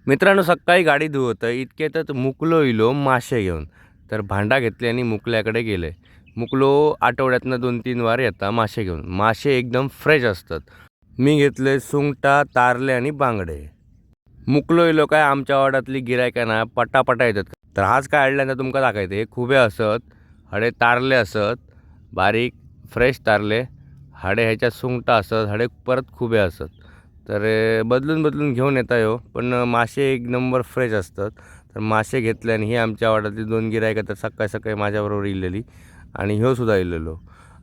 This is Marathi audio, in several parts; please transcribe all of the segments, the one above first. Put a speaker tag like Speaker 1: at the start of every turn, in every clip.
Speaker 1: मित्रांनो, सकाळी गाडी धुवत इतक्यातच मुकलो इलो मासे घेऊन. तर भांडा घेतले आणि मुकल्याकडे गेले. मुकलो आठवड्यातनं 2-3 वार येतात मासे घेऊन. मासे एकदम फ्रेश असतात. मी घेतले सुंगटा, तारले आणि बांगडे. मुकलो इलो काय आमच्या वाड्यातली गिरायकां ना पटापटा येतात. तर आज काय हाडल्यानंतर तुमका दाखयते. खुबे असत, हडे तारले असत, बारीक फ्रेश तारले, हाडे ह्याच्यात सुंगटा असत, हाडे परत खुबे असत. तर बदलून बदलून घेऊन येता हो, पण मासे एक नंबर फ्रेश असतात. तर मासे घेतले आणि ही आमच्या वाड्यातली 2 गिरायकं तर सकाळी सकाळी माझ्याबरोबर इलेली आणि ह्यो सुद्धा इलेलो.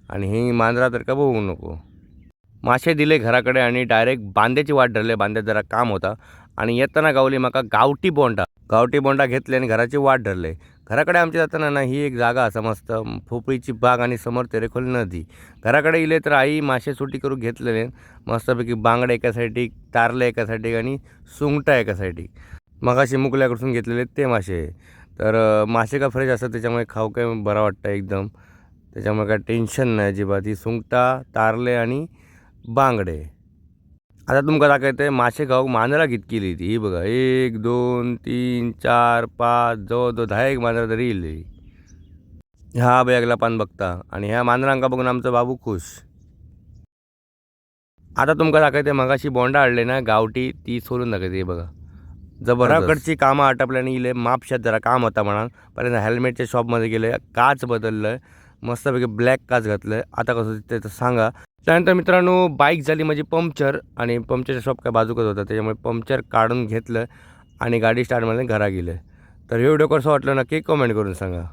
Speaker 1: आणि ही मांजरा तर का बघू नको. मासे दिले घराकडे आणि डायरेक्ट बांद्याची वाट धरले. बांद्यात जरा काम होता आणि येताना गावली माका गावठी बोंडा घेतले आणि घराची वाट धरले. घराकडे आमच्या जाताना ना ही एक जागा असा मस्त भोपळीची बाग आणि समोर तेरेखोल नदी. घराकडे इले तर आई मासे सुटी करून घेतलेले मस्तपैकी बांगडे एका साईडी, तारले एका साईडी आणि सुंगटा एका साईडी. मगाशी मुकल्याकडून घेतलेले ते मासे. तर मासे का फ्रेश असतात त्याच्यामुळे खाऊ काय बरं वाटतं एकदम. त्याच्यामुळे काय टेन्शन नाही अजिबात. ही सुंगटा, तारले आणि बांगडे. आता तुमका दाखवते मासे खाऊक मांजरा कितकी इली ती. ही बघा, 1 2 3 4 5 जवळजवळ 10 एक मांजरा तरी इली. ह्या बॅगला पान बघता आणि ह्या मांजरांका बघून आमचा बाबू खुश. आता तुमका दाखवते मगाशी बोंडा हाडले ना गावठी ती सोलून दाखवते. हे बघा, घराकडची कामं आटपल्याने इले मापशात जरा काम होता म्हणा. पर्यंत हेल्मेटच्या शॉपमध्ये गेले, काच बदललं, मस्तपैकी ब्लॅक काच घातलं. आता कसं ते तर सांगा. त्यानंतर मित्रांनो बाईक झाली माझी पंक्चर आणि पंक्चरच्या शॉप काय बाजूकच होता, त्याच्यामुळे पंक्चर काढून घेतलं आणि गाडी स्टार्ट मारली घरा गेले. तर हे व्हिडिओ कसं वाटलं नक्की कमेंट करून सांगा.